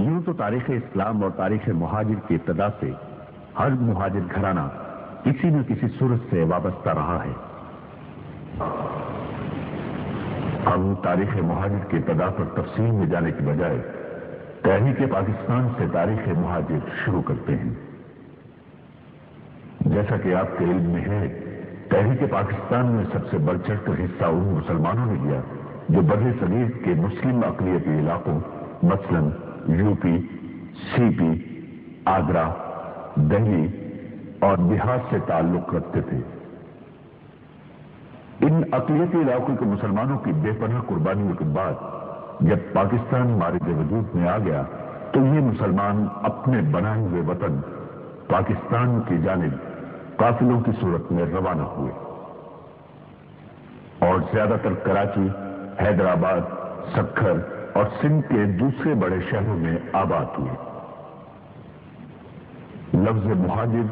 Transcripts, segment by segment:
یوں تو تاریخ اسلام اور تاریخ مہاجر کی ابتدا سے ہر مہاجر گھرانہ کسی نہ کسی صورت سے وابستہ رہا ہے۔ ہم تاریخ مہاجر کی ابتدا پر تفصیل میں جانے کی بجائے تحریک پاکستان سے تاریخ مہاجر شروع کرتے ہیں۔ جیسا کہ آپ کے علم میں ہے، تحریک پاکستان میں سب سے بڑھ چڑھ کر حصہ ان مسلمانوں نے لیا جو بر صغیر کے مسلم اقلیتی علاقوں مثلاً یو پی، سی پی، آگرہ، دہلی اور بہار سے تعلق رکھتے تھے۔ ان اقلیتی علاقوں کے مسلمانوں کی بے پناہ قربانیوں کے بعد جب پاکستان مارد وجود میں آ گیا تو یہ مسلمان اپنے بنائے ہوئے وطن پاکستان کی جانب قافلوں کی صورت میں روانہ ہوئے اور زیادہ تر کراچی، حیدرآباد، سکھر اور سندھ کے دوسرے بڑے شہروں میں آباد ہوئے۔ لفظ مہاجر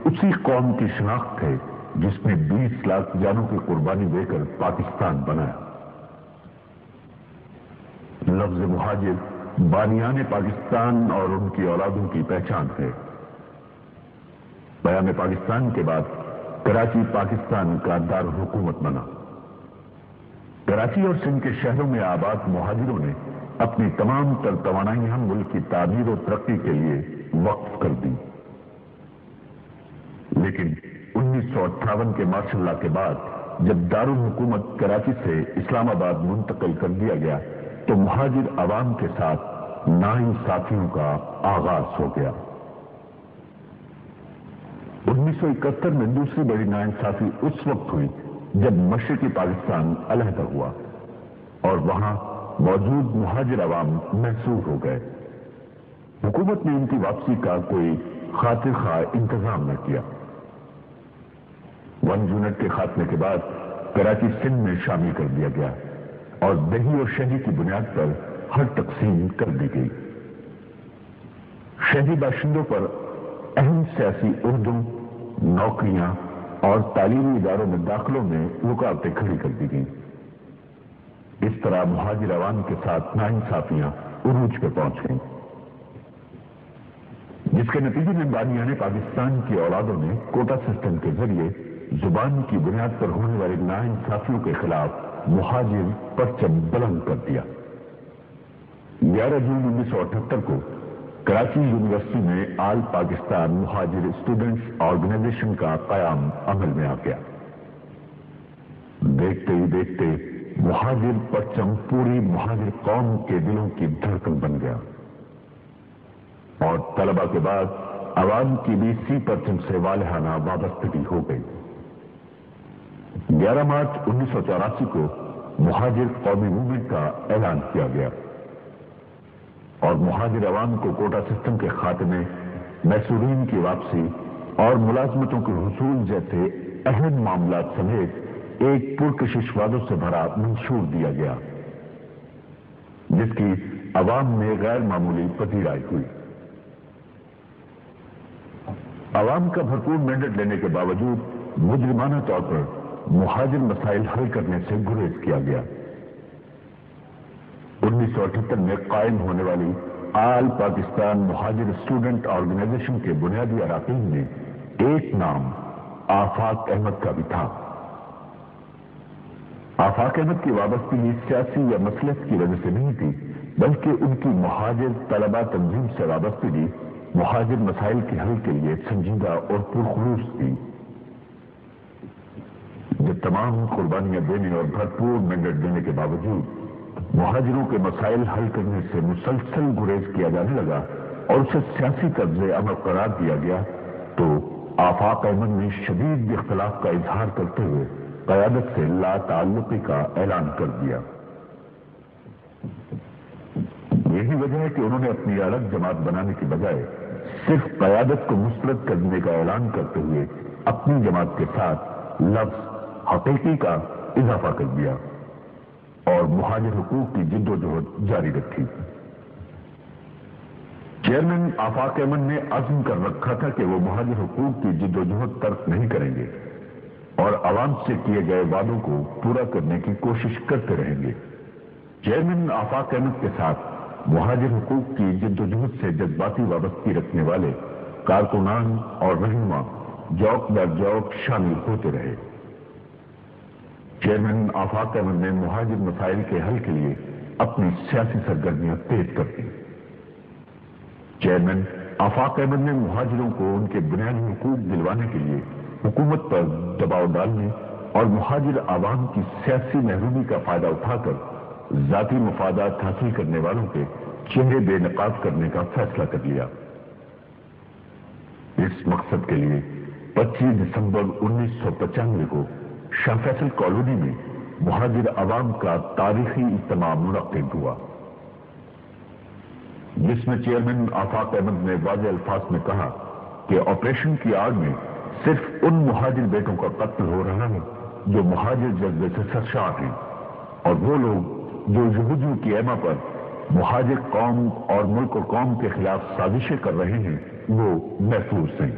اسی قوم کی شناخت ہے جس نے 20 لاکھ جانوں کی قربانی دے کر پاکستان بنایا۔ لفظ مہاجر بانیان پاکستان اور ان کی اولادوں کی پہچان ہے۔ قیام پاکستان کے بعد کراچی پاکستان کا دارالحکومت بنا۔ کراچی اور سندھ کے شہروں میں آباد مہاجروں نے اپنی تمام تر توانائیاں ملک کی تعمیر و ترقی کے لیے وقف کر دی، لیکن 1958 کے مارشل لا کے بعد جب دارالحکومت کراچی سے اسلام آباد منتقل کر دیا گیا تو مہاجر عوام کے ساتھ ناانصافیوں کا آغاز ہو گیا۔ 1971 میں دوسری بڑی ناانصافی اس وقت ہوئی جب مشرقی پاکستان علیحدہ ہوا اور وہاں موجود مہاجر عوام محصور ہو گئے۔ حکومت نے ان کی واپسی کا کوئی خاطر خواہ انتظام نہ کیا۔ 1 یونٹ کے خاتمے کے بعد کراچی سندھ میں شامل کر دیا گیا اور دیہی اور شہری کی بنیاد پر ہر تقسیم کر دی گئی۔ شہری باشندوں پر اہم سیاسی عہدوں، نوکریاں اور تعلیمی اداروں میں داخلوں میں رکاوٹیں کھڑی کر دی گئیں۔ اس طرح مہاجر عوام کے ساتھ ناانصافیاں عروج پہ پہنچ گئیں، جس کے نتیجے میں بانیان پاکستان کی اولادوں نے کوٹا سسٹم کے ذریعے زبان کی بنیاد پر ہونے والی ناانصافیوں کے خلاف مہاجر پرچم بلند کر دیا۔ 11 جون 1978 کو کراچی یونیورسٹی میں آل پاکستان مہاجر اسٹوڈنٹس آرگنائزیشن کا قیام عمل میں آ گیا۔ دیکھتے ہی دیکھتے مہاجر پرچم پوری مہاجر قوم کے دلوں کی دھڑکن بن گیا اور طلبہ کے بعد عوام کی بھی اسی پرچم سے والہانہ وابستگی ہو گئی۔ 11 مارچ 1984 کو مہاجر قومی موومنٹ کا اعلان کیا گیا اور مہاجر عوام کو کوٹا سسٹم کے خاتمے، محصورین کی واپسی اور ملازمتوں کے حصول جیسے اہم معاملات سمیت ایک پرکشش وعدوں سے بھرا منشور دیا گیا جس کی عوام میں غیر معمولی پذیرائی ہوئی۔ عوام کا بھرپور مینڈیٹ لینے کے باوجود مجرمانہ طور پر مہاجر مسائل حل کرنے سے گریز کیا گیا۔ 1978 میں قائم ہونے والی آل پاکستان مہاجر اسٹوڈنٹ آرگنائزیشن کے بنیادی اراکین میں ایک نام آفاق احمد کا بھی تھا۔ آفاق احمد کی وابستگی سیاسی یا مصلحت کی وجہ سے نہیں تھی، بلکہ ان کی مہاجر طلبہ تنظیم سے وابستگی مہاجر مسائل کے حل کے لیے سنجیدہ اور پرخلوص تھی۔ جب تمام قربانیاں دینے اور بھرپور مینڈیٹ دینے کے باوجود مہاجروں کے مسائل حل کرنے سے مسلسل گریز کیا جانے لگا اور اسے سیاسی طرز عمل قرار دیا گیا تو آفاق احمد نے شدید اختلاف کا اظہار کرتے ہوئے قیادت سے لا تعلقی کا اعلان کر دیا۔ یہی وجہ ہے کہ انہوں نے اپنی الگ جماعت بنانے کی بجائے صرف قیادت کو مسترد کرنے کا اعلان کرتے ہوئے اپنی جماعت کے ساتھ لفظ حقیقی کا اضافہ کر دیا اور مہاجر حقوق کی جد و جہد جاری رکھی۔ چیئرمین آفاق احمد نے عزم کر رکھا تھا کہ وہ مہاجر حقوق کی جد و جہد ترک نہیں کریں گے اور عوام سے کیے گئے وعدوں کو پورا کرنے کی کوشش کرتے رہیں گے۔ چیئرمین آفاق احمد کے ساتھ مہاجر حقوق کی جدوجہد سے جذباتی وابستگی رکھنے والے کارکنان اور رہنما جوک در جوک شامل ہوتے رہے۔ چیئرمین آفاق احمد نے مہاجر مسائل کے حل کے لیے اپنی سیاسی سرگرمیاں تیز کر دی۔ چیئرمین آفاق احمد نے مہاجروں کو ان کے بنیادی حقوق دلوانے کے لیے حکومت پر دباؤ ڈالنے اور مہاجر عوام کی سیاسی محرومی کا فائدہ اٹھا کر ذاتی مفادات حاصل کرنے والوں کے چہرے بے نقاب کرنے کا فیصلہ کر لیا۔ اس مقصد کے لیے 25 دسمبر 1995 کو شاہ فیصل کالونی میں مہاجر عوام کا تاریخی اجتماع منعقد ہوا، جس میں چیئرمین آفاق احمد نے واضح الفاظ میں کہا کہ آپریشن کی آڑ میں صرف ان مہاجر بیٹوں کا قتل ہو رہا ہے جو مہاجر جذبے سے سرشار ہیں، اور وہ لوگ جو یہودیوں کی ایما پر مہاجر قوم اور ملک و قوم کے خلاف سازشیں کر رہے ہیں وہ محفوظ ہیں۔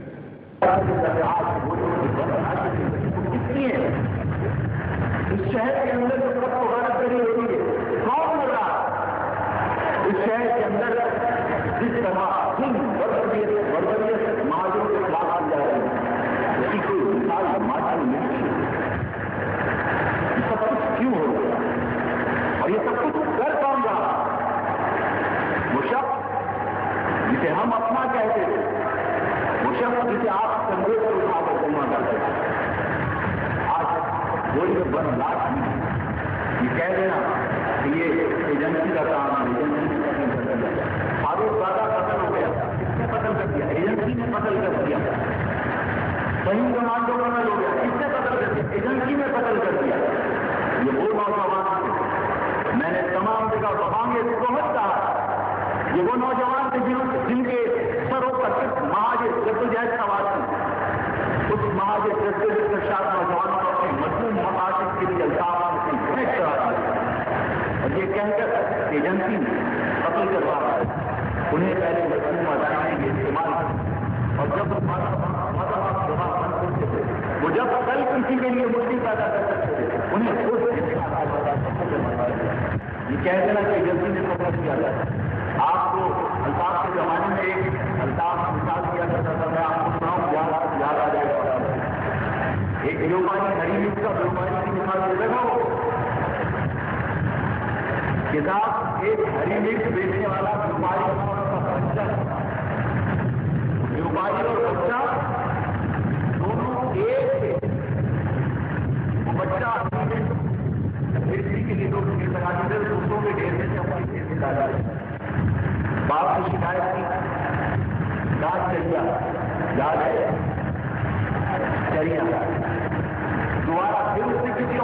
اس شہر کے اندر جو سب کو غلط کری ہوتی ہے کون ہو رہا؟ اس شہر کے اندر جس طرح بربریت مہاجروں کے خلاف کی جا رہی ہے، اس کی کوئی مثال ماضی میں نہیں۔ یہ سب کچھ کیوں ہو گیا اور یہ سب کچھ کر کون رہا؟ وہ شخص جسے ہم اپنا کہتے تھے، وہ شخص جسے آپ سنگیت کو اٹھا کر جمع کرتے تھے، کوئی بند لاٹ نہیں۔ یہ کہہ دینا کہ یہ ایجنسی کا کام ہے، ایجنسی کا قتل ہے۔ فاروق زادہ قتل ہو گیا، کس نے قتل کر دیا؟ ایجنسی نے قتل کر دیا۔ صحیح کمانڈو قتل ہو گیا، کس نے قتل کر دیا؟ ایجنسی نے قتل کر دیا۔ یہ وہ نوجوان تھے، میں نے تمام جگہ بہانگے بہت کہا، یہ وہ نوجوان تھے جن کے سروں پر مہاجر جدوجہد سوار تھی۔ اس مہاجر جدوجہد کے ساتھ نوجوانوں کو اپنے مضمون مقاصد کے لیے الزام کی کرا اور یہ کہہ کر ایجنسی نے قتل کروا رہا ہے۔ انہیں پہلے مضمون ادائیگی کے استعمال اور جب وہ جب کل کسی کے لیے مشکل پیدا کر سکتے تھے انہیں خود یہ کہہ دینا کہ ایجنسی نے قتل کیا جائے۔ آپ کو الطاف کے زمانے میں ایک الطاف مثال کیا کرتا تھا، میں آپ کو سناؤں یاد آ جائے گا۔ ایک بیوبانی غریبی کا بیوبانی کی مثال دے گا وہ کتاب ایک ہری مرچ بیچنے والا بیوبانی کا بچہ، بیوبانی اور بچہ دونوں ایک تھے۔ وہ بچہ کھیتی کے لیے لوگ ڈھیر لگاتے تھے، دوستوں کے ڈھیر میں سے اپنی کھیت نکالا۔ باپ کی شکایت کی، دانت چڑیا یاد ہے، چڑیا دوبارہ پھر اس نے کسی